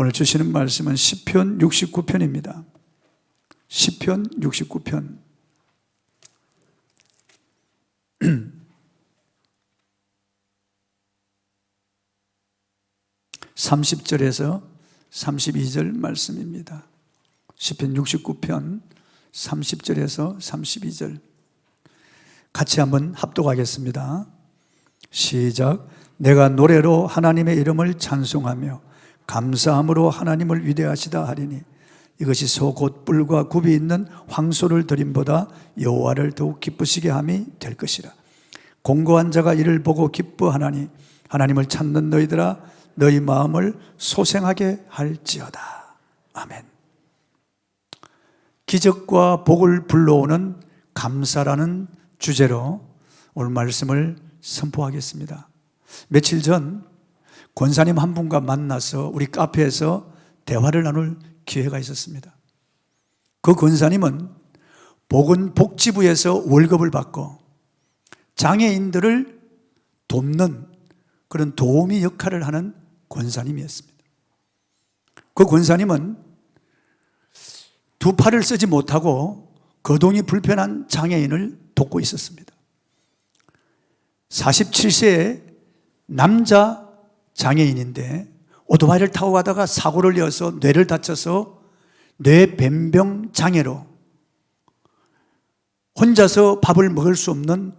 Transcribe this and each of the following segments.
오늘 주시는 말씀은 시편 69편입니다. 시편 69편 30절에서 32절 말씀입니다. 시편 69편 30절에서 32절 같이 한번 합독하겠습니다. 시작. 내가 노래로 하나님의 이름을 찬송하며 감사함으로 하나님을 위대하시다 하리니 이것이 소 곧 뿔과 굽이 있는 황소를 드림보다 여호와를 더욱 기쁘시게 함이 될 것이라. 공고한 자가 이를 보고 기뻐하나니 하나님을 찾는 너희들아 너희 마음을 소생하게 할지어다. 아멘. 기적과 복을 불러오는 감사라는 주제로 오늘 말씀을 선포하겠습니다. 며칠 전 권사님 한 분과 만나서 우리 카페에서 대화를 나눌 기회가 있었습니다. 그 권사님은 보건복지부에서 월급을 받고 장애인들을 돕는 그런 도우미 역할을 하는 권사님이었습니다. 그 권사님은 두 팔을 쓰지 못하고 거동이 불편한 장애인을 돕고 있었습니다. 47세의 남자 장애인인데 오토바이를 타고 가다가 사고를 내어서 뇌를 다쳐서 뇌변병 장애로 혼자서 밥을 먹을 수 없는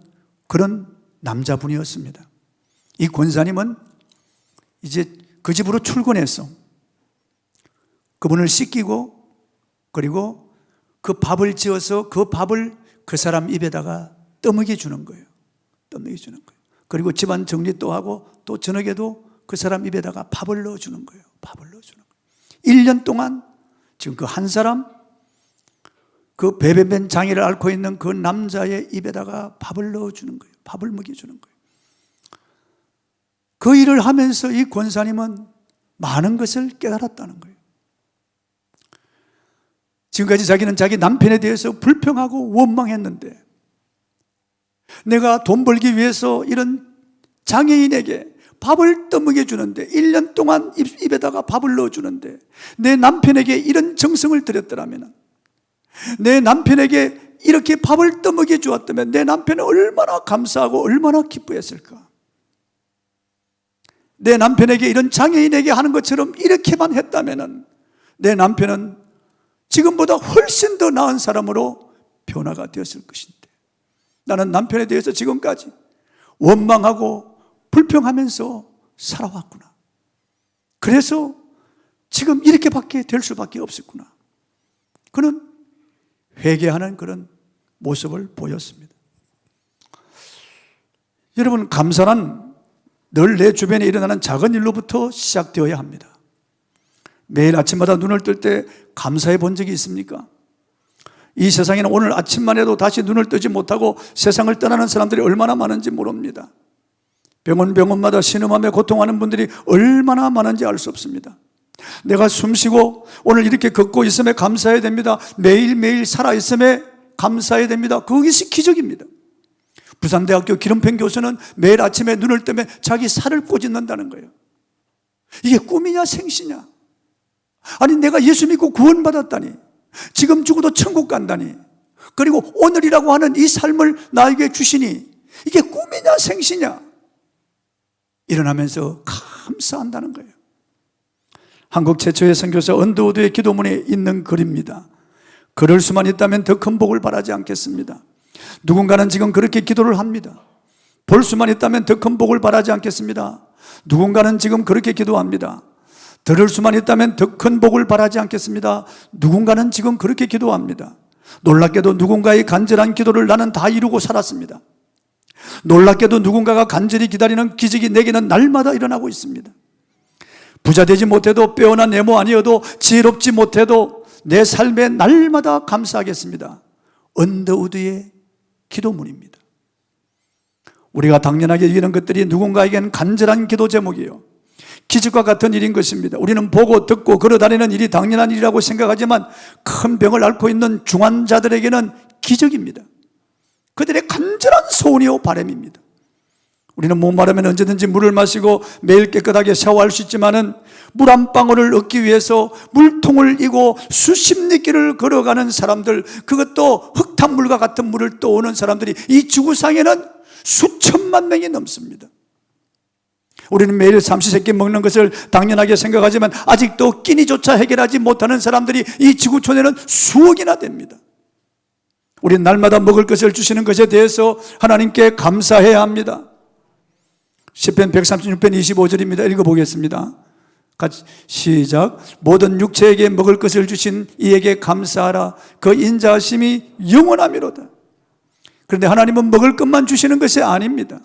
그런 남자분이었습니다. 이 권사님은 이제 그 집으로 출근해서 그분을 씻기고 그리고 그 밥을 지어서 그 밥을 그 사람 입에다가 떠먹여 주는 거예요. 떠먹여 주는 거예요. 그리고 집안 정리 또 하고 또 저녁에도 그 사람 입에다가 밥을 넣어주는 거예요. 밥을 넣어주는 거예요. 1년 동안 지금 그 한 사람 그 배변 장애를 앓고 있는 그 남자의 입에다가 밥을 넣어주는 거예요. 밥을 먹여주는 거예요. 그 일을 하면서 이 권사님은 많은 것을 깨달았다는 거예요. 지금까지 자기는 자기 남편에 대해서 불평하고 원망했는데 내가 돈 벌기 위해서 이런 장애인에게 밥을 떠먹여 주는데 1년 동안 입에다가 밥을 넣어주는데 내 남편에게 이런 정성을 들였더라면 내 남편에게 이렇게 밥을 떠먹여 주었다면 내 남편은 얼마나 감사하고 얼마나 기뻐했을까. 내 남편에게 이런 장애인에게 하는 것처럼 이렇게만 했다면 내 남편은 지금보다 훨씬 더 나은 사람으로 변화가 되었을 것인데 나는 남편에 대해서 지금까지 원망하고 불평하면서 살아왔구나. 그래서 지금 이렇게밖에 될 수밖에 없었구나. 그는 회개하는 그런 모습을 보였습니다. 여러분, 감사란 늘 내 주변에 일어나는 작은 일로부터 시작되어야 합니다. 매일 아침마다 눈을 뜰 때 감사해 본 적이 있습니까? 이 세상에는 오늘 아침만 해도 다시 눈을 뜨지 못하고 세상을 떠나는 사람들이 얼마나 많은지 모릅니다. 병원마다 신음하며 고통하는 분들이 얼마나 많은지 알 수 없습니다. 내가 숨쉬고 오늘 이렇게 걷고 있음에 감사해야 됩니다. 매일매일 살아있음에 감사해야 됩니다. 그것이 기적입니다. 부산대학교 기름팬 교수는 매일 아침에 눈을 뜨면 자기 살을 꼬집는다는 거예요. 이게 꿈이냐 생시냐? 아니 내가 예수 믿고 구원받았다니, 지금 죽어도 천국 간다니, 그리고 오늘이라고 하는 이 삶을 나에게 주시니 이게 꿈이냐 생시냐? 일어나면서 감사한다는 거예요. 한국 최초의 선교사 언더우드의 기도문에 있는 글입니다. 그럴 수만 있다면 더 큰 복을 바라지 않겠습니다. 누군가는 지금 그렇게 기도를 합니다. 볼 수만 있다면 더 큰 복을 바라지 않겠습니다. 누군가는 지금 그렇게 기도합니다. 들을 수만 있다면 더 큰 복을 바라지 않겠습니다. 누군가는 지금 그렇게 기도합니다. 놀랍게도 누군가의 간절한 기도를 나는 다 이루고 살았습니다. 놀랍게도 누군가가 간절히 기다리는 기적이 내게는 날마다 일어나고 있습니다. 부자 되지 못해도 빼어난 내모 아니어도 지혜롭지 못해도 내 삶에 날마다 감사하겠습니다. 언더우드의 기도문입니다. 우리가 당연하게 이런 것들이 누군가에게는 간절한 기도 제목이에요. 기적과 같은 일인 것입니다. 우리는 보고 듣고 걸어다니는 일이 당연한 일이라고 생각하지만 큰 병을 앓고 있는 중환자들에게는 기적입니다. 그들의 간절한 소원이요 바람입니다. 우리는 목마르면 언제든지 물을 마시고 매일 깨끗하게 샤워할 수 있지만은 물 한 방울을 얻기 위해서 물통을 이고 수십 리길을 걸어가는 사람들, 그것도 흙탕물과 같은 물을 떠오는 사람들이 이 지구상에는 수천만 명이 넘습니다. 우리는 매일 삼시세끼 먹는 것을 당연하게 생각하지만 아직도 끼니조차 해결하지 못하는 사람들이 이 지구촌에는 수억이나 됩니다. 우리는 날마다 먹을 것을 주시는 것에 대해서 하나님께 감사해야 합니다. 시편 136편 25절입니다. 읽어보겠습니다. 같이 시작. 모든 육체에게 먹을 것을 주신 이에게 감사하라. 그 인자하심이 영원하미로다. 그런데 하나님은 먹을 것만 주시는 것이 아닙니다.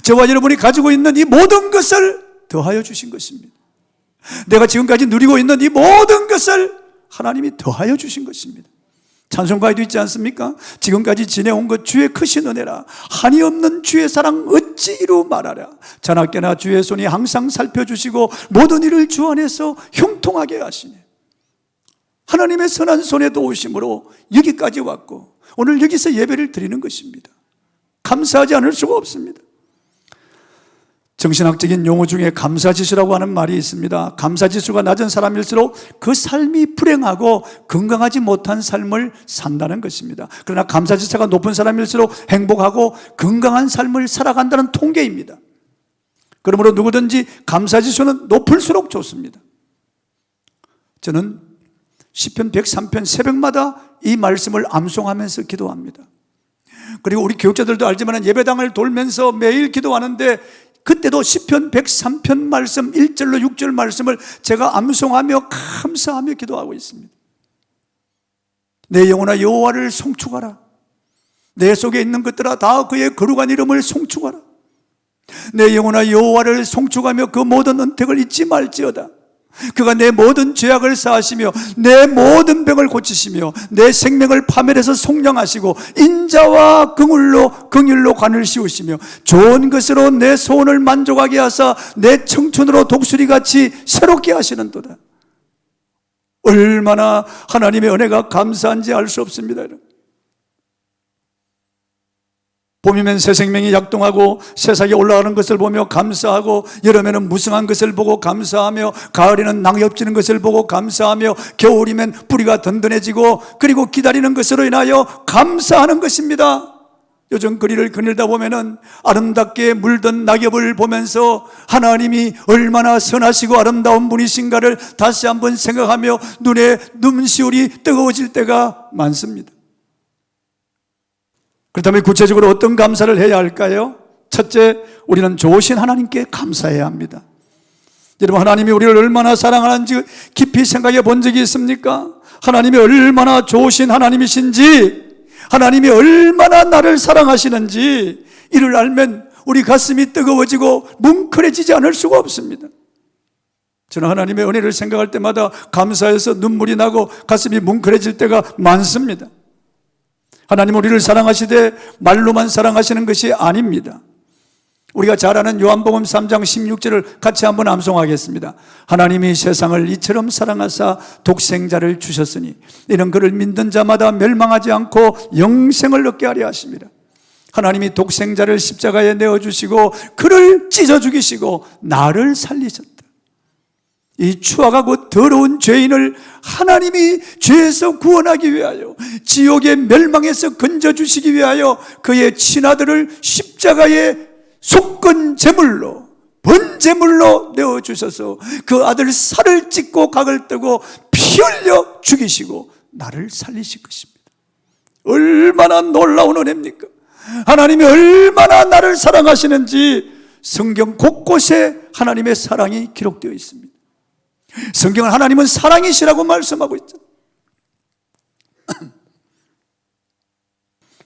저와 여러분이 가지고 있는 이 모든 것을 더하여 주신 것입니다. 내가 지금까지 누리고 있는 이 모든 것을 하나님이 더하여 주신 것입니다. 찬송가에도 있지 않습니까? 지금까지 지내온 것 주의 크신 은혜라. 한이 없는 주의 사랑 어찌 이루 말하랴. 자나깨나 주의 손이 항상 살펴주시고 모든 일을 주 안에서 형통하게 하시네. 하나님의 선한 손에 도우심으로 여기까지 왔고 오늘 여기서 예배를 드리는 것입니다. 감사하지 않을 수가 없습니다. 정신학적인 용어 중에 감사지수라고 하는 말이 있습니다. 감사지수가 낮은 사람일수록 그 삶이 불행하고 건강하지 못한 삶을 산다는 것입니다. 그러나 감사지수가 높은 사람일수록 행복하고 건강한 삶을 살아간다는 통계입니다. 그러므로 누구든지 감사지수는 높을수록 좋습니다. 저는 시편 103편 새벽마다 이 말씀을 암송하면서 기도합니다. 그리고 우리 교육자들도 알지만 예배당을 돌면서 매일 기도하는데 그때도 시편 103편 말씀 1절로 6절 말씀을 제가 암송하며 감사하며 기도하고 있습니다. 내 영혼아 여호와를 송축하라. 내 속에 있는 것들아 다 그의 거룩한 이름을 송축하라. 내 영혼아 여호와를 송축하며 그 모든 은택을 잊지 말지어다. 그가 내 모든 죄악을 사하시며 내 모든 병을 고치시며 내 생명을 파멸해서 속량하시고 인자와 긍휼로 관을 씌우시며 좋은 것으로 내 소원을 만족하게 하사 내 청춘으로 독수리같이 새롭게 하시는도다. 얼마나 하나님의 은혜가 감사한지 알 수 없습니다. 봄이면 새 생명이 약동하고 새싹이 올라가는 것을 보며 감사하고, 여름에는 무성한 것을 보고 감사하며, 가을에는 낙엽지는 것을 보고 감사하며, 겨울이면 뿌리가 든든해지고, 그리고 기다리는 것으로 인하여 감사하는 것입니다. 요즘 거리를 거닐다 보면은 아름답게 물든 낙엽을 보면서 하나님이 얼마나 선하시고 아름다운 분이신가를 다시 한번 생각하며 눈에 눈시울이 뜨거워질 때가 많습니다. 그렇다면 구체적으로 어떤 감사를 해야 할까요? 첫째, 우리는 좋으신 하나님께 감사해야 합니다. 여러분, 하나님이 우리를 얼마나 사랑하는지 깊이 생각해 본 적이 있습니까? 하나님이 얼마나 좋으신 하나님이신지, 하나님이 얼마나 나를 사랑하시는지 이를 알면 우리 가슴이 뜨거워지고 뭉클해지지 않을 수가 없습니다. 저는 하나님의 은혜를 생각할 때마다 감사해서 눈물이 나고 가슴이 뭉클해질 때가 많습니다. 하나님 우리를 사랑하시되 말로만 사랑하시는 것이 아닙니다. 우리가 잘 아는 요한복음 3장 16절을 같이 한번 암송하겠습니다. 하나님이 세상을 이처럼 사랑하사 독생자를 주셨으니 이는 그를 믿는 자마다 멸망하지 않고 영생을 얻게 하려 하십니다. 하나님이 독생자를 십자가에 내어주시고 그를 찢어 죽이시고 나를 살리셨다. 이 추악하고 더러운 죄인을 하나님이 죄에서 구원하기 위하여, 지옥의 멸망에서 건져주시기 위하여 그의 친아들을 십자가에 속건 제물로, 번제물로 내어주셔서 그 아들 살을 찢고 각을 뜨고 피 흘려 죽이시고 나를 살리실 것입니다. 얼마나 놀라운 은혜입니까? 하나님이 얼마나 나를 사랑하시는지 성경 곳곳에 하나님의 사랑이 기록되어 있습니다. 성경은 하나님은 사랑이시라고 말씀하고 있죠.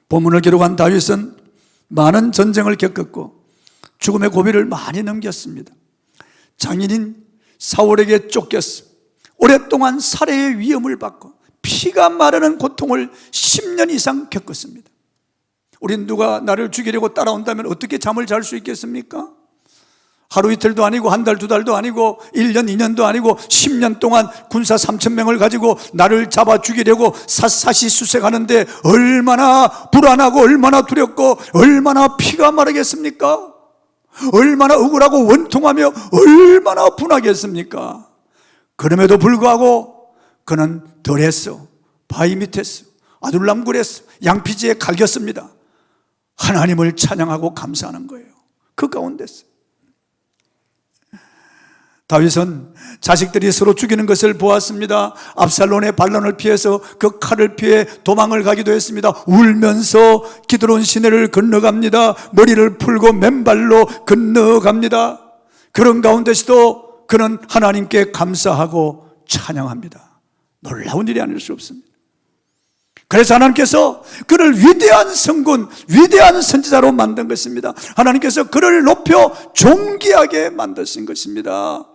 본문을 기록한 다윗은 많은 전쟁을 겪었고 죽음의 고비를 많이 넘겼습니다. 장인인 사울에게 쫓겼습니다. 오랫동안 살해의 위험을 받고 피가 마르는 고통을 10년 이상 겪었습니다. 우린 누가 나를 죽이려고 따라온다면 어떻게 잠을 잘 수 있겠습니까? 하루 이틀도 아니고 한 달, 두 달도 아니고 1년, 2년도 아니고 10년 동안 군사 3,000명을 가지고 나를 잡아 죽이려고 사시수색하는데 얼마나 불안하고 얼마나 두렵고 얼마나 피가 마르겠습니까? 얼마나 억울하고 원통하며 얼마나 분하겠습니까? 그럼에도 불구하고 그는 덜했어. 바위 밑에서 아둘람굴에서 양피지에 갈겼습니다. 하나님을 찬양하고 감사하는 거예요. 그 가운데서 다윗은 자식들이 서로 죽이는 것을 보았습니다. 압살론의 반란을 피해서 그 칼을 피해 도망을 가기도 했습니다. 울면서 기드론 시내를 건너갑니다. 머리를 풀고 맨발로 건너갑니다. 그런 가운데서도 그는 하나님께 감사하고 찬양합니다. 놀라운 일이 아닐 수 없습니다. 그래서 하나님께서 그를 위대한 성군, 위대한 선지자로 만든 것입니다. 하나님께서 그를 높여 존귀하게 만드신 것입니다.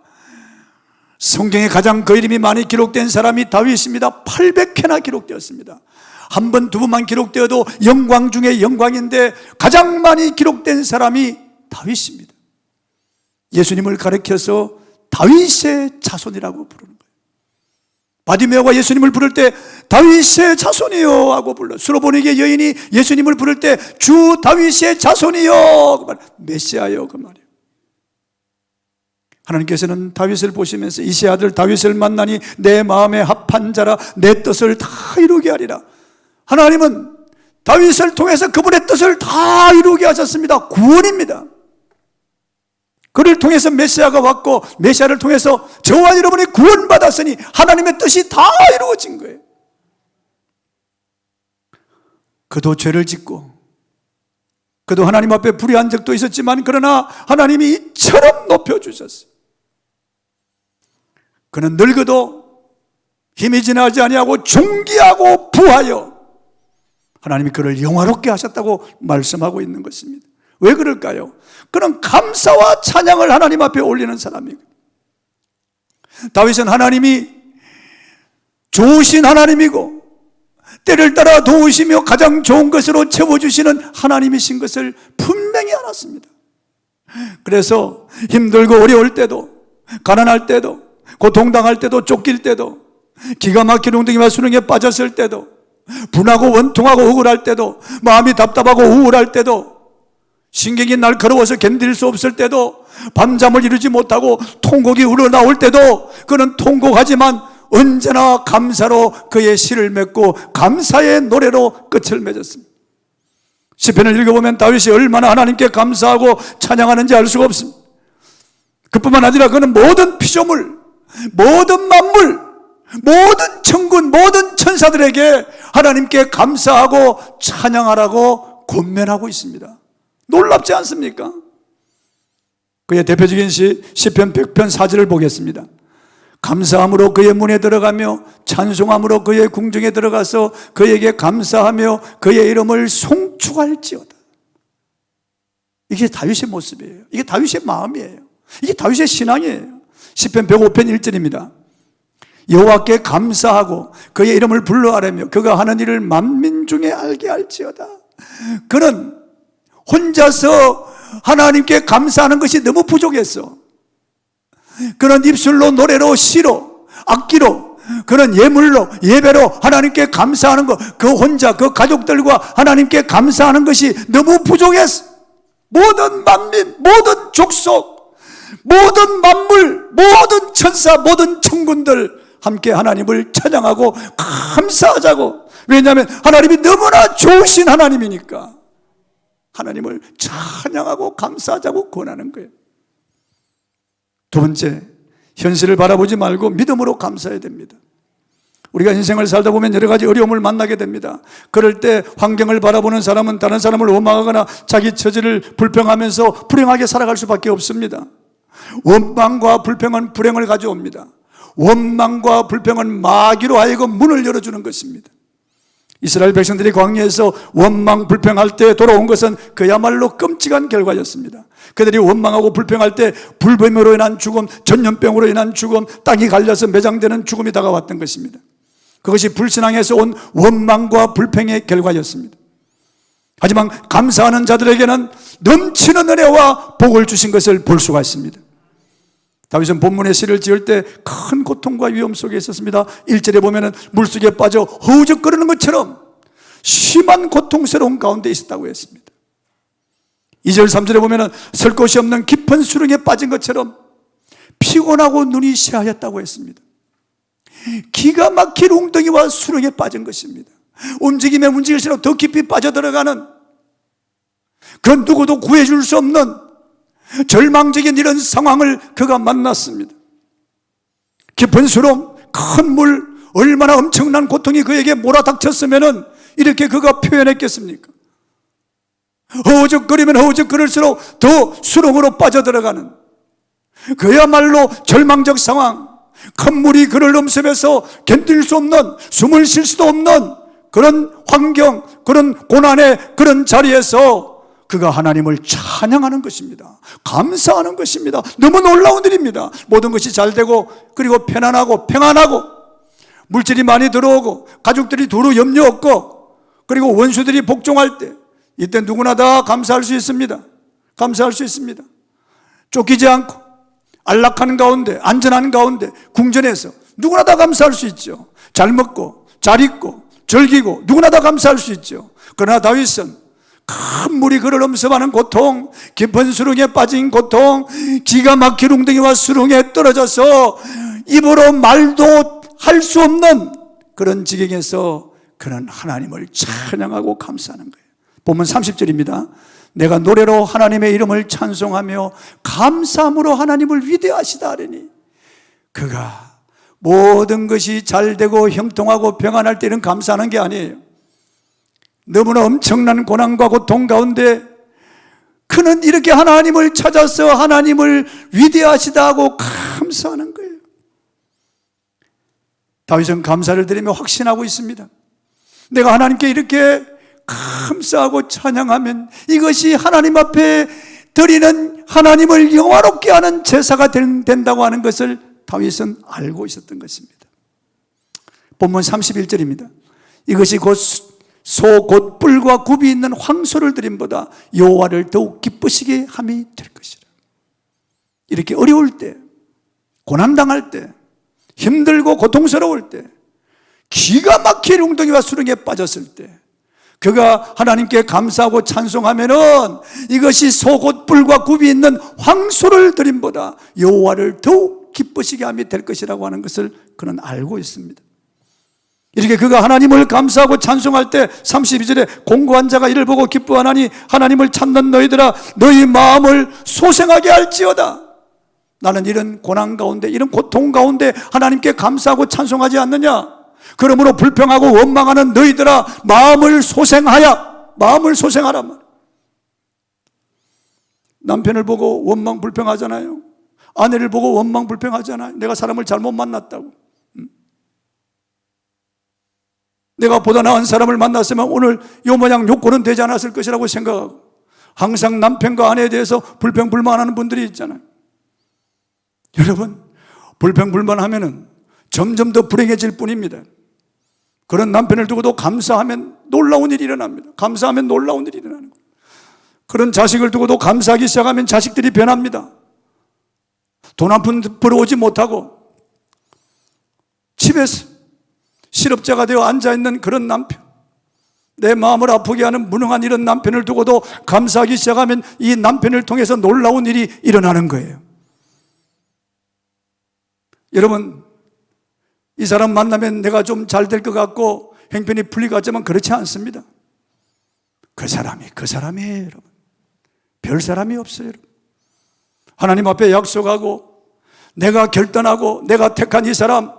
성경에 가장 그 이름이 많이 기록된 사람이 다윗입니다. 800회나 기록되었습니다. 한 번, 두 번만 기록되어도 영광 중에 영광인데 가장 많이 기록된 사람이 다윗입니다. 예수님을 가리켜서 다윗의 자손이라고 부르는 거예요. 바디메오가 예수님을 부를 때 다윗의 자손이요 하고 불러. 수로보니게 여인이 예수님을 부를 때 주 다윗의 자손이요 그 말, 메시아요 그 말이에요. 하나님께서는 다윗을 보시면서 이세 아들 다윗을 만나니 내 마음에 합한 자라 내 뜻을 다 이루게 하리라. 하나님은 다윗을 통해서 그분의 뜻을 다 이루게 하셨습니다. 구원입니다. 그를 통해서 메시아가 왔고 메시아를 통해서 저와 여러분이 구원받았으니 하나님의 뜻이 다 이루어진 거예요. 그도 죄를 짓고 그도 하나님 앞에 불의한 적도 있었지만 그러나 하나님이 이처럼 높여주셨어요. 그는 늙어도 힘이 지나지 아니하고 존귀하고 부하여 하나님이 그를 영화롭게 하셨다고 말씀하고 있는 것입니다. 왜 그럴까요? 그는 감사와 찬양을 하나님 앞에 올리는 사람이고, 다윗은 하나님이 좋으신 하나님이고 때를 따라 도우시며 가장 좋은 것으로 채워주시는 하나님이신 것을 분명히 알았습니다. 그래서 힘들고 어려울 때도, 가난할 때도, 고통당할 때도, 쫓길 때도, 기가 막힌 웅덩이와 수렁에 빠졌을 때도, 분하고 원통하고 억울할 때도, 마음이 답답하고 우울할 때도, 신경이 날카로워서 견딜 수 없을 때도, 밤잠을 이루지 못하고 통곡이 우러나올 때도 그는 통곡하지만 언제나 감사로 그의 시를 맺고 감사의 노래로 끝을 맺었습니다. 시편을 읽어보면 다윗이 얼마나 하나님께 감사하고 찬양하는지 알 수가 없습니다. 그뿐만 아니라 그는 모든 피조물, 모든 만물, 모든 천군, 모든 천사들에게 하나님께 감사하고 찬양하라고 권면하고 있습니다. 놀랍지 않습니까? 그의 대표적인 시편 100편 4절을 보겠습니다. 감사함으로 그의 문에 들어가며 찬송함으로 그의 궁정에 들어가서 그에게 감사하며 그의 이름을 송축할지어다. 이게 다윗의 모습이에요. 이게 다윗의 마음이에요. 이게 다윗의 신앙이에요. 시편 105편 1절입니다. 여호와께 감사하고 그의 이름을 불러하라며 그가 하는 일을 만민 중에 알게 할지어다. 그는 혼자서 하나님께 감사하는 것이 너무 부족했어. 그는 입술로, 노래로, 시로, 악기로, 그는 예물로, 예배로 하나님께 감사하는 것, 그 혼자 그 가족들과 하나님께 감사하는 것이 너무 부족했어. 모든 만민, 모든 족속, 모든 만물, 모든 천사, 모든 천군들 함께 하나님을 찬양하고 감사하자고. 왜냐하면 하나님이 너무나 좋으신 하나님이니까 하나님을 찬양하고 감사하자고 권하는 거예요. 두 번째, 현실을 바라보지 말고 믿음으로 감사해야 됩니다. 우리가 인생을 살다 보면 여러 가지 어려움을 만나게 됩니다. 그럴 때 환경을 바라보는 사람은 다른 사람을 원망하거나 자기 처지를 불평하면서 불행하게 살아갈 수밖에 없습니다. 원망과 불평은 불행을 가져옵니다. 원망과 불평은 마귀로 하여금 문을 열어주는 것입니다. 이스라엘 백성들이 광야에서 원망 불평할 때 돌아온 것은 그야말로 끔찍한 결과였습니다. 그들이 원망하고 불평할 때 불뱀으로 인한 죽음, 전염병으로 인한 죽음, 땅이 갈려서 매장되는 죽음이 다가왔던 것입니다. 그것이 불신앙에서 온 원망과 불평의 결과였습니다. 하지만 감사하는 자들에게는 넘치는 은혜와 복을 주신 것을 볼 수가 있습니다. 다윗은 본문의 시를 지을 때 큰 고통과 위험 속에 있었습니다. 1절에 보면은 물속에 빠져 허우적거리는 것처럼 심한 고통스러운 가운데 있었다고 했습니다. 2절 3절에 보면은 설 곳이 없는 깊은 수렁에 빠진 것처럼 피곤하고 눈이 시하였다고 했습니다. 기가 막힐 웅덩이와 수렁에 빠진 것입니다. 움직이면 움직일수록 더 깊이 빠져들어가는, 그런 누구도 구해줄 수 없는 절망적인 이런 상황을 그가 만났습니다. 깊은 수렁, 큰 물, 얼마나 엄청난 고통이 그에게 몰아닥쳤으면 이렇게 그가 표현했겠습니까? 허우적거리면 허우적거릴수록 더 수렁으로 빠져들어가는, 그야말로 절망적 상황, 큰 물이 그를 엄습해서 견딜 수 없는, 숨을 쉴 수도 없는 그런 환경, 그런 고난의 그런 자리에서 그가 하나님을 찬양하는 것입니다. 감사하는 것입니다. 너무 놀라운 일입니다. 모든 것이 잘 되고, 그리고 편안하고 평안하고, 물질이 많이 들어오고, 가족들이 두루 염려 없고, 그리고 원수들이 복종할 때, 이때 누구나 다 감사할 수 있습니다. 감사할 수 있습니다. 쫓기지 않고 안락한 가운데, 안전한 가운데, 궁전에서 누구나 다 감사할 수 있죠. 잘 먹고 잘 입고 즐기고 누구나 다 감사할 수 있죠. 그러나 다윗은 큰 물이 그를 엄습하는 고통, 깊은 수렁에 빠진 고통, 기가 막힌 웅덩이와 수렁에 떨어져서 입으로 말도 할 수 없는 그런 지경에서 그는 하나님을 찬양하고 감사하는 거예요. 본문 30절입니다. 내가 노래로 하나님의 이름을 찬송하며 감사함으로 하나님을 위대하시다 하리니, 그가 모든 것이 잘 되고 형통하고 평안할 때는 감사하는 게 아니에요. 너무나 엄청난 고난과 고통 가운데 그는 이렇게 하나님을 찾아서 하나님을 위대하시다 하고 감사하는 거예요. 다윗은 감사를 드리며 확신하고 있습니다. 내가 하나님께 이렇게 감사하고 찬양하면 이것이 하나님 앞에 드리는, 하나님을 영화롭게 하는 제사가 된다고 하는 것을 다윗은 알고 있었던 것입니다. 본문 31절입니다. 이것이 곧 소 곧 뿔과 굽이 있는 황소를 드림보다 여호와를 더욱 기쁘시게 함이 될 것이라. 이렇게 어려울 때, 고난당할 때, 힘들고 고통스러울 때, 기가 막힐 웅덩이와 수렁에 빠졌을 때 그가 하나님께 감사하고 찬송하면은 이것이 소 곧 뿔과 굽이 있는 황소를 드림보다 여호와를 더욱 기쁘시게 함이 될 것이라고 하는 것을 그는 알고 있습니다. 이렇게 그가 하나님을 감사하고 찬송할 때 32절에 공고한 자가 이를 보고 기뻐하나니 하나님을 찾는 너희들아 너희 마음을 소생하게 할지어다. 나는 이런 고난 가운데, 이런 고통 가운데 하나님께 감사하고 찬송하지 않느냐? 그러므로 불평하고 원망하는 너희들아 마음을 소생하라 말이야. 남편을 보고 원망 불평하잖아요. 아내를 보고 원망 불평하잖아요. 내가 사람을 잘못 만났다고. 내가 보다 나은 사람을 만났으면 오늘 요 모양 요꼴은 되지 않았을 것이라고 생각하고, 항상 남편과 아내에 대해서 불평불만하는 분들이 있잖아요. 여러분, 불평불만하면은 점점 더 불행해질 뿐입니다. 그런 남편을 두고도 감사하면 놀라운 일이 일어납니다. 감사하면 놀라운 일이 일어나는 거예요. 그런 자식을 두고도 감사하기 시작하면 자식들이 변합니다. 돈 한 푼 벌어오지 못하고 집에서 실업자가 되어 앉아있는 그런 남편, 내 마음을 아프게 하는 무능한 이런 남편을 두고도 감사하기 시작하면 이 남편을 통해서 놀라운 일이 일어나는 거예요. 여러분, 이 사람 만나면 내가 좀 잘 될 것 같고 행편이 풀릴 것 같지만 그렇지 않습니다. 그 사람이에요, 여러분. 별 사람이 없어요, 여러분. 하나님 앞에 약속하고 내가 결단하고 내가 택한 이 사람,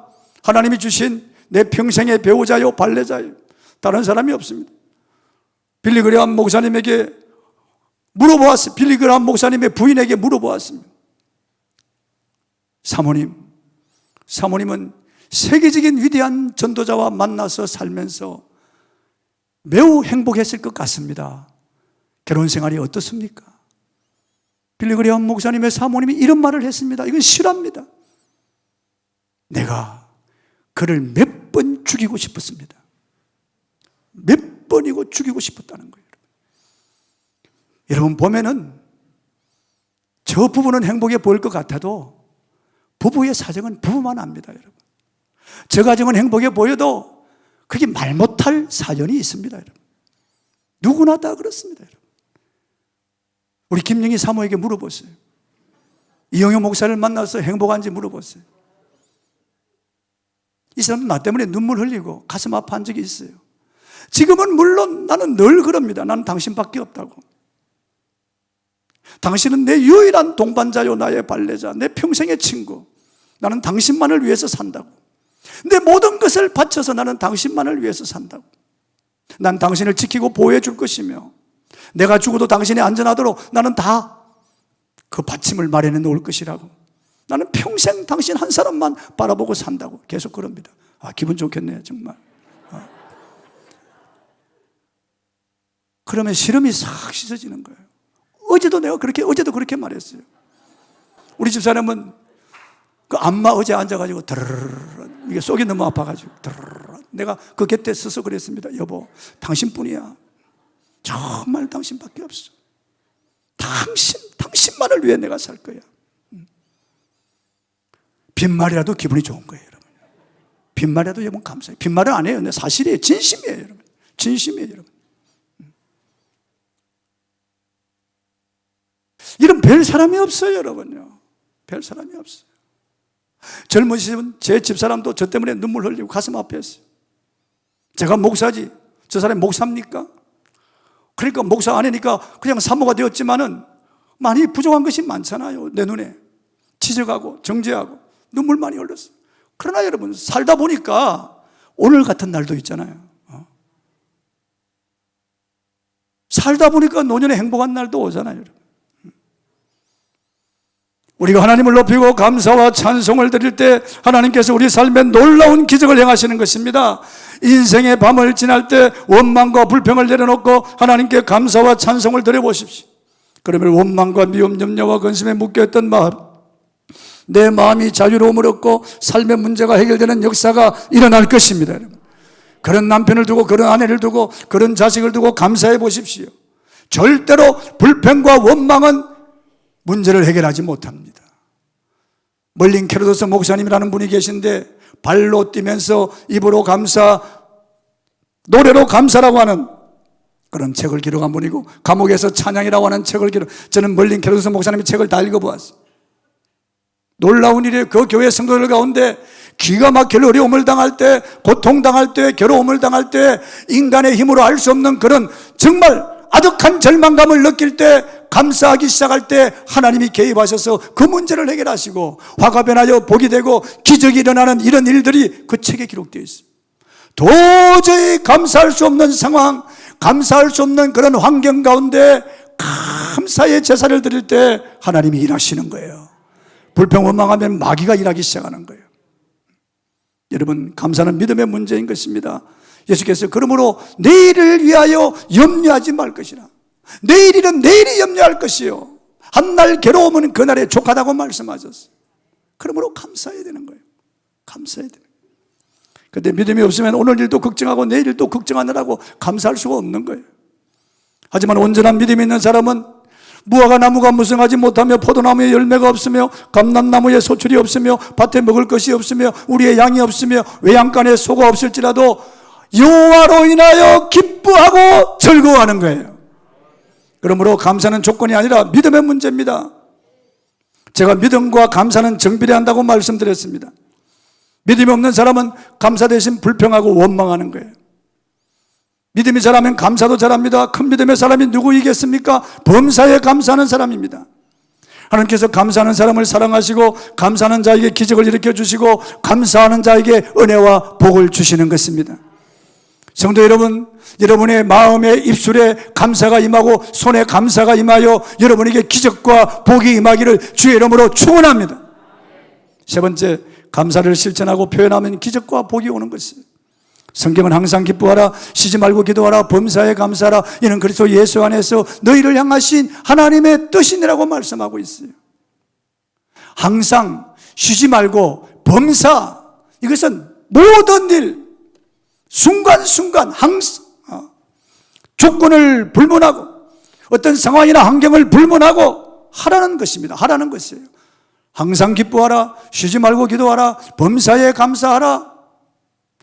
하나님이 주신 내 평생의 배우자요, 발레자요. 다른 사람이 없습니다. 빌리 그레함 목사님에게 물어보았어요. 빌리 그레함 목사님의 부인에게 물어보았습니다. 사모님은 세계적인 위대한 전도자와 만나서 살면서 매우 행복했을 것 같습니다. 결혼 생활이 어떻습니까? 빌리 그레함 목사님의 사모님이 이런 말을 했습니다. 이건 실화입니다. 내가 그를 몇 번 죽이고 싶었습니다. 몇 번이고 죽이고 싶었다는 거예요. 여러분 보면은 저 부부는 행복해 보일 것 같아도 부부의 사정은 부부만 압니다, 여러분. 저 가정은 행복해 보여도 그게 말 못할 사연이 있습니다, 여러분. 누구나 다 그렇습니다, 여러분. 우리 김영희 사모에게 물어보세요. 이영효 목사를 만나서 행복한지 물어보세요. 이 사람은 나 때문에 눈물 흘리고 가슴 아파한 적이 있어요. 지금은 물론 나는 늘 그럽니다. 나는 당신밖에 없다고. 당신은 내 유일한 동반자요, 나의 발레자, 내 평생의 친구. 나는 당신만을 위해서 산다고. 내 모든 것을 바쳐서 나는 당신만을 위해서 산다고. 난 당신을 지키고 보호해 줄 것이며 내가 죽어도 당신이 안전하도록 나는 다 그 받침을 마련해 놓을 것이라고. 나는 평생 당신 한 사람만 바라보고 산다고 계속 그럽니다. 기분 좋겠네요, 정말. 그러면 시름이 싹 씻어지는 거예요. 어제도 그렇게 말했어요. 우리 집사람은 그 안마 의자에 앉아가지고 드르르르 이게 속이 너무 아파가지고 드르르르 내가 그 곁에 서서 그랬습니다. 여보, 당신뿐이야. 정말 당신밖에 없어. 당신만을 위해 내가 살 거야. 빈말이라도 기분이 좋은 거예요, 여러분. 빈말이라도 여러분 감사해요. 빈말은 안 해요. 사실이에요. 진심이에요, 여러분. 진심이에요, 여러분. 이런 별 사람이 없어요, 여러분요. 별 사람이 없어요. 젊으신 제 집사람도 저 때문에 눈물 흘리고 가슴 아파했어요. 제가 목사지, 저 사람이 목사입니까? 그러니까 목사 아니니까 그냥 사모가 되었지만은 많이 부족한 것이 많잖아요. 내 눈에 지적하고 정죄하고 눈물 많이 흘렸어요. 그러나 여러분 살다 보니까 오늘 같은 날도 있잖아요. 살다 보니까 노년에 행복한 날도 오잖아요, 여러분. 우리가 하나님을 높이고 감사와 찬송을 드릴 때 하나님께서 우리 삶에 놀라운 기적을 행하시는 것입니다. 인생의 밤을 지날 때 원망과 불평을 내려놓고 하나님께 감사와 찬송을 드려보십시오. 그러면 원망과 미움, 염려와 근심에 묶여있던 마음, 내 마음이 자유로움을 얻고 삶의 문제가 해결되는 역사가 일어날 것입니다, 여러분. 그런 남편을 두고 그런 아내를 두고 그런 자식을 두고 감사해 보십시오. 절대로 불평과 원망은 문제를 해결하지 못합니다. 멀린 캐로도스 목사님이라는 분이 계신데 발로 뛰면서 입으로 감사, 노래로 감사라고 하는 그런 책을 기록한 분이고 감옥에서 찬양이라고 하는 책을 저는 멀린 캐로도스 목사님의 책을 다 읽어보았어요. 놀라운 일이에요. 그 교회 성도들 가운데 기가 막힐 어려움을 당할 때, 고통당할 때, 괴로움을 당할 때 인간의 힘으로 알 수 없는 그런 정말 아득한 절망감을 느낄 때 감사하기 시작할 때 하나님이 개입하셔서 그 문제를 해결하시고 화가 변하여 복이 되고 기적이 일어나는 이런 일들이 그 책에 기록되어 있습니다. 도저히 감사할 수 없는 상황, 감사할 수 없는 그런 환경 가운데 감사의 제사를 드릴 때 하나님이 일하시는 거예요. 불평 원망하면 마귀가 일하기 시작하는 거예요. 여러분, 감사는 믿음의 문제인 것입니다. 예수께서 그러므로 내일을 위하여 염려하지 말 것이라. 내일은 내일이 염려할 것이요 한날 괴로움은 그날에 족하다고 말씀하셨어요. 그러므로 감사해야 되는 거예요. 감사해야 되는 거예요. 그런데 믿음이 없으면 오늘 일도 걱정하고 내일 일도 걱정하느라고 감사할 수가 없는 거예요. 하지만 온전한 믿음이 있는 사람은 무화과 나무가 무성하지 못하며 포도나무에 열매가 없으며 감람나무에 소출이 없으며 밭에 먹을 것이 없으며 우리의 양이 없으며 외양간에 소가 없을지라도 여호와로 인하여 기뻐하고 즐거워하는 거예요. 그러므로 감사는 조건이 아니라 믿음의 문제입니다. 제가 믿음과 감사는 정비례한다고 말씀드렸습니다. 믿음이 없는 사람은 감사 대신 불평하고 원망하는 거예요. 믿음이 잘하면 감사도 잘합니다. 큰 믿음의 사람이 누구이겠습니까? 범사에 감사하는 사람입니다. 하나님께서 감사하는 사람을 사랑하시고 감사하는 자에게 기적을 일으켜 주시고 감사하는 자에게 은혜와 복을 주시는 것입니다. 성도 여러분, 여러분의 마음에 입술에 감사가 임하고 손에 감사가 임하여 여러분에게 기적과 복이 임하기를 주의 이름으로 축원합니다. 세 번째, 감사를 실천하고 표현하면 기적과 복이 오는 것입니다. 성경은 항상 기뻐하라, 쉬지 말고 기도하라, 범사에 감사하라, 이는 그리스도 예수 안에서 너희를 향하신 하나님의 뜻이니라고 말씀하고 있어요. 항상 쉬지 말고 범사, 이것은 모든 일 순간순간 항상 조건을 불문하고 어떤 상황이나 환경을 불문하고 하라는 것입니다. 하라는 것이에요. 항상 기뻐하라, 쉬지 말고 기도하라, 범사에 감사하라.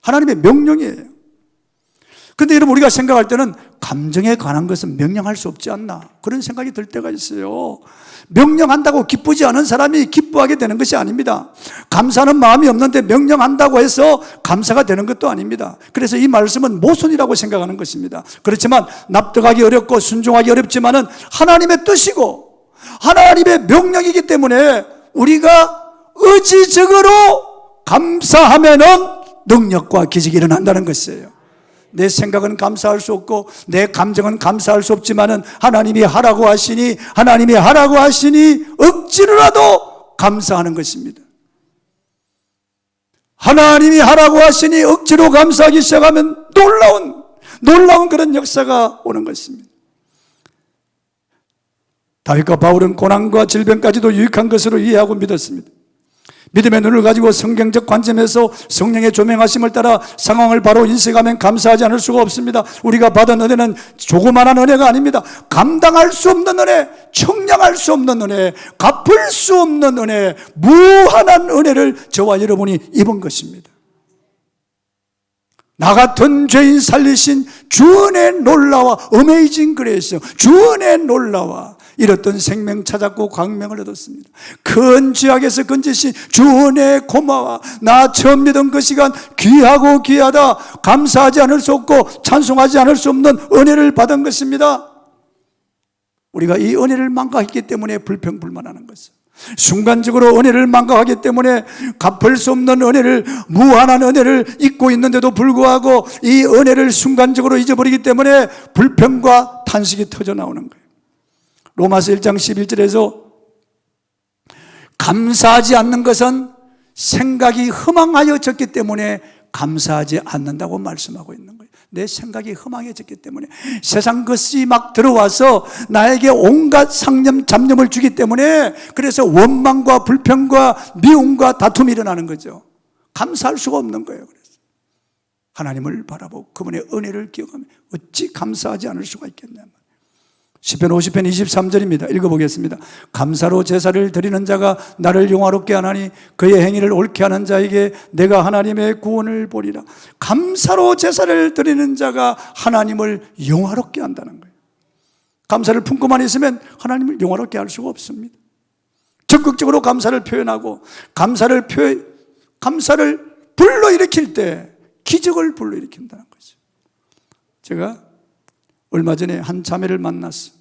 하나님의 명령이에요. 그런데 여러분, 우리가 생각할 때는 감정에 관한 것은 명령할 수 없지 않나, 그런 생각이 들 때가 있어요. 명령한다고 기쁘지 않은 사람이 기뻐하게 되는 것이 아닙니다. 감사하는 마음이 없는데 명령한다고 해서 감사가 되는 것도 아닙니다. 그래서 이 말씀은 모순이라고 생각하는 것입니다. 그렇지만 납득하기 어렵고 순종하기 어렵지만은 하나님의 뜻이고 하나님의 명령이기 때문에 우리가 의지적으로 감사하면은 능력과 기적이 일어난다는 것이에요. 내 생각은 감사할 수 없고 내 감정은 감사할 수 없지만은 하나님이 하라고 하시니 억지로라도 감사하는 것입니다. 하나님이 하라고 하시니 억지로 감사하기 시작하면 놀라운 그런 역사가 오는 것입니다. 다윗과 바울은 고난과 질병까지도 유익한 것으로 이해하고 믿었습니다. 믿음의 눈을 가지고 성경적 관점에서 성령의 조명하심을 따라 상황을 바로 인식하면 감사하지 않을 수가 없습니다. 우리가 받은 은혜는 조그만한 은혜가 아닙니다. 감당할 수 없는 은혜, 청량할 수 없는 은혜, 갚을 수 없는 은혜, 무한한 은혜를 저와 여러분이 입은 것입니다. 나 같은 죄인 살리신 주 은혜의 놀라와 어메이징 그레이스, 주 은혜의 놀라와 이렇던 생명 찾았고 광명을 얻었습니다. 큰 죄악에서 건지신 주 은혜의 고마워. 나 처음 믿은 그 시간 귀하고 귀하다. 감사하지 않을 수 없고 찬송하지 않을 수 없는 은혜를 받은 것입니다. 우리가 이 은혜를 망각했기 때문에 불평불만하는 것이죠. 순간적으로 은혜를 망각하기 때문에 갚을 수 없는 은혜를, 무한한 은혜를 잊고 있는데도 불구하고 이 은혜를 순간적으로 잊어버리기 때문에 불평과 탄식이 터져 나오는 거예요. 로마서 1장 11절에서 감사하지 않는 것은 생각이 허망하여졌기 때문에 감사하지 않는다고 말씀하고 있는 거예요. 내 생각이 허망해졌기 때문에 세상 것이 막 들어와서 나에게 온갖 상념, 잡념을 주기 때문에 그래서 원망과 불평과 미움과 다툼이 일어나는 거죠. 감사할 수가 없는 거예요. 그래서 하나님을 바라보고 그분의 은혜를 기억하며 어찌 감사하지 않을 수가 있겠냐. 시편 50편 23절입니다. 읽어보겠습니다. 감사로 제사를 드리는 자가 나를 영화롭게 하나니 그의 행위를 옳게 하는 자에게 내가 하나님의 구원을 보리라. 감사로 제사를 드리는 자가 하나님을 영화롭게 한다는 거예요. 감사를 품고만 있으면 하나님을 영화롭게 할 수가 없습니다. 적극적으로 감사를 표현하고 감사를 불러일으킬 때 기적을 불러일으킨다는 거죠. 제가 얼마 전에 한 자매를 만났어.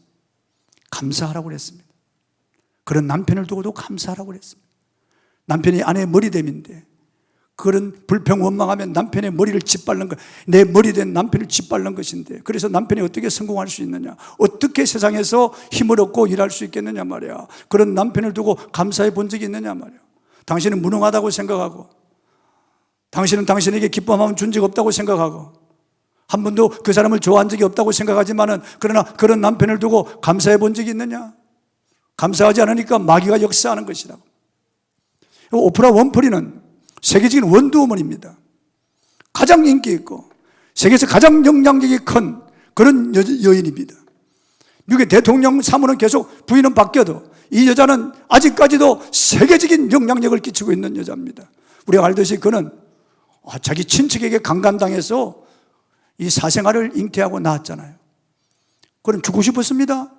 감사하라고 그랬습니다. 그런 남편을 두고도 감사하라고 그랬습니다. 남편이 아내의 머리됨인데 그런 불평 원망하면 남편의 머리를 짓밟는 것, 내 머리된 남편을 짓밟는 것인데 그래서 남편이 어떻게 성공할 수 있느냐, 어떻게 세상에서 힘을 얻고 일할 수 있겠느냐 말이야. 그런 남편을 두고 감사해 본 적이 있느냐 말이야. 당신은 무능하다고 생각하고 당신은 당신에게 기뻐함을 준 적 없다고 생각하고 한 번도 그 사람을 좋아한 적이 없다고 생각하지만은 그러나 그런 남편을 두고 감사해 본 적이 있느냐? 감사하지 않으니까 마귀가 역사하는 것이라고. 오프라 윈프리는 세계적인 원두어머니입니다. 가장 인기 있고 세계에서 가장 영향력이 큰 그런 여인입니다. 미국의 대통령 사무는 계속 부인은 바뀌어도 이 여자는 아직까지도 세계적인 영향력을 끼치고 있는 여자입니다. 우리가 알듯이 그는 자기 친척에게 강간당해서 이 사생활을 잉태하고 낳았잖아요. 그는 죽고 싶었습니다.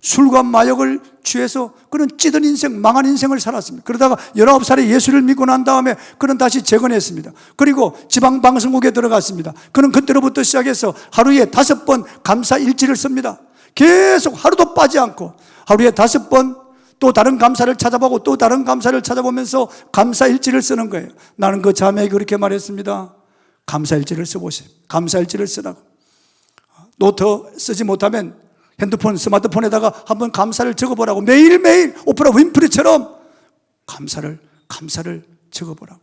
술과 마약을 취해서 그는 찌든 인생, 망한 인생을 살았습니다. 그러다가 19살에 예수를 믿고 난 다음에 그는 다시 재건했습니다. 그리고 지방방송국에 들어갔습니다. 그는 그때로부터 시작해서 하루에 5번 감사 일지를 씁니다. 계속 하루도 빠지 않고 하루에 5번 또 다른 감사를 찾아보고 또 다른 감사를 찾아보면서 감사 일지를 쓰는 거예요. 나는 그 자매에게 그렇게 말했습니다. 감사일지를 써보세요. 감사일지를 쓰라고. 노트 쓰지 못하면 핸드폰, 스마트폰에다가 한번 감사를 적어보라고. 매일매일 오프라 윈프리처럼 감사를 적어보라고.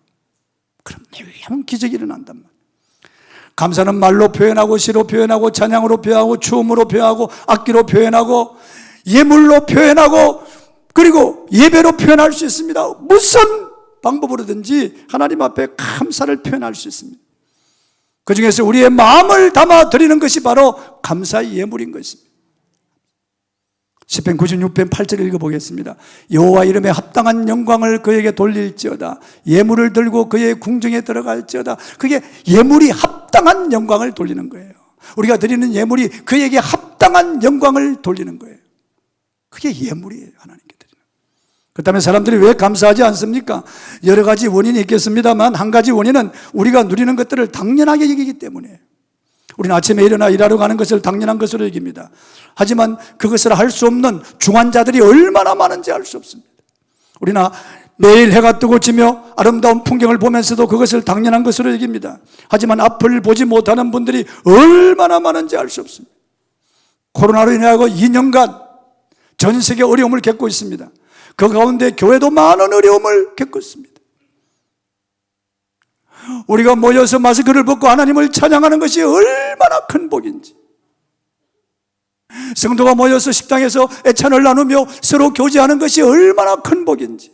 그럼 놀라운 기적이 일어난단 말이에요. 감사는 말로 표현하고 시로 표현하고 찬양으로 표현하고 춤으로 표현하고 악기로 표현하고 예물로 표현하고 그리고 예배로 표현할 수 있습니다. 무슨 방법으로든지 하나님 앞에 감사를 표현할 수 있습니다. 그 중에서 우리의 마음을 담아 드리는 것이 바로 감사의 예물인 것입니다. 시편 96편 8절 읽어보겠습니다. 여호와 이름에 합당한 영광을 그에게 돌릴지어다. 예물을 들고 그의 궁정에 들어갈지어다. 그게 예물이 합당한 영광을 돌리는 거예요. 우리가 드리는 예물이 그에게 합당한 영광을 돌리는 거예요. 그게 예물이에요. 하나님께 드리는. 그렇다면 사람들이 왜 감사하지 않습니까? 여러 가지 원인이 있겠습니다만 한 가지 원인은 우리가 누리는 것들을 당연하게 여기기 때문에. 우리는 아침에 일어나 일하러 가는 것을 당연한 것으로 여깁니다. 하지만 그것을 할 수 없는 중환자들이 얼마나 많은지 알 수 없습니다. 우리는 매일 해가 뜨고 지며 아름다운 풍경을 보면서도 그것을 당연한 것으로 여깁니다. 하지만 앞을 보지 못하는 분들이 얼마나 많은지 알 수 없습니다. 코로나로 인하여 2년간 전 세계 어려움을 겪고 있습니다. 그 가운데 교회도 많은 어려움을 겪고 있습니다. 우리가 모여서 마스크를 벗고 하나님을 찬양하는 것이 얼마나 큰 복인지, 성도가 모여서 식당에서 애찬을 나누며 서로 교제하는 것이 얼마나 큰 복인지,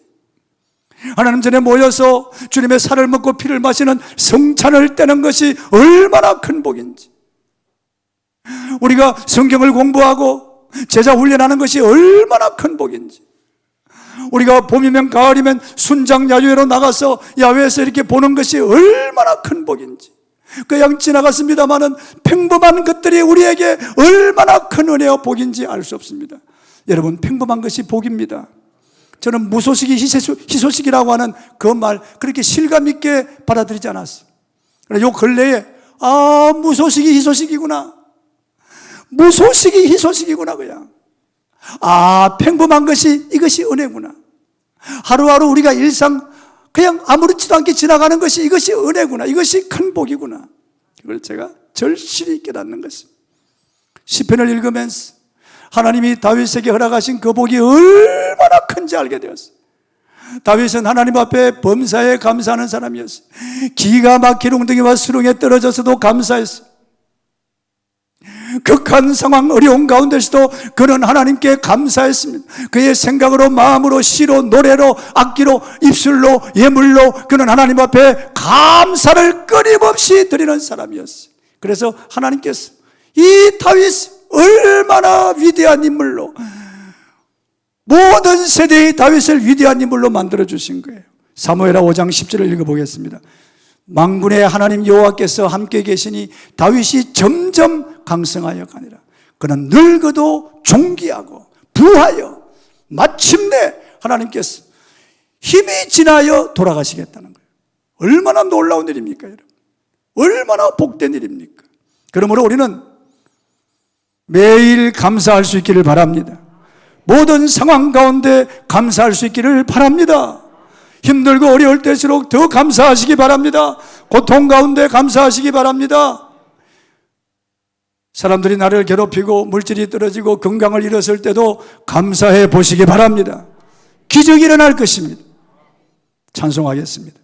하나님 전에 모여서 주님의 살을 먹고 피를 마시는 성찬을 떼는 것이 얼마나 큰 복인지, 우리가 성경을 공부하고 제자 훈련하는 것이 얼마나 큰 복인지, 우리가 봄이면 가을이면 순장 야유회로 나가서 야외에서 이렇게 보는 것이 얼마나 큰 복인지, 그냥 지나갔습니다마는 평범한 것들이 우리에게 얼마나 큰 은혜와 복인지 알 수 없습니다. 여러분, 평범한 것이 복입니다. 저는 무소식이 희소식이라고 하는 그 말 그렇게 실감 있게 받아들이지 않았어요. 요 근래에 무소식이 희소식이구나, 무소식이 희소식이구나, 그냥 평범한 것이 이것이 은혜구나, 하루하루 우리가 일상 그냥 아무렇지도 않게 지나가는 것이 이것이 은혜구나, 이것이 큰 복이구나, 이걸 제가 절실히 깨닫는 것입니다. 시편을 읽으면서 하나님이 다윗에게 허락하신 그 복이 얼마나 큰지 알게 되었어요. 다윗은 하나님 앞에 범사에 감사하는 사람이었어요. 기가 막힌 웅덩이와 수렁에 떨어져서도 감사했어요. 극한 상황, 어려운 가운데서도 그는 하나님께 감사했습니다. 그의 생각으로, 마음으로, 시로, 노래로, 악기로, 입술로, 예물로 그는 하나님 앞에 감사를 끊임없이 드리는 사람이었어요. 그래서 하나님께서 이 다윗 얼마나 위대한 인물로, 모든 세대의 다윗을 위대한 인물로 만들어주신 거예요. 사무엘하 5장 10절을 읽어보겠습니다. 만군의 하나님 여호와께서 함께 계시니 다윗이 점점 강성하여 가니라. 그는 늙어도 존귀하고 부하여 마침내 하나님께서 힘이 지나여 돌아가시겠다는 거예요. 얼마나 놀라운 일입니까, 여러분? 얼마나 복된 일입니까? 그러므로 우리는 매일 감사할 수 있기를 바랍니다. 모든 상황 가운데 감사할 수 있기를 바랍니다. 힘들고 어려울 때일수록 더 감사하시기 바랍니다. 고통 가운데 감사하시기 바랍니다. 사람들이 나를 괴롭히고 물질이 떨어지고 건강을 잃었을 때도 감사해 보시기 바랍니다. 기적이 일어날 것입니다. 찬송하겠습니다.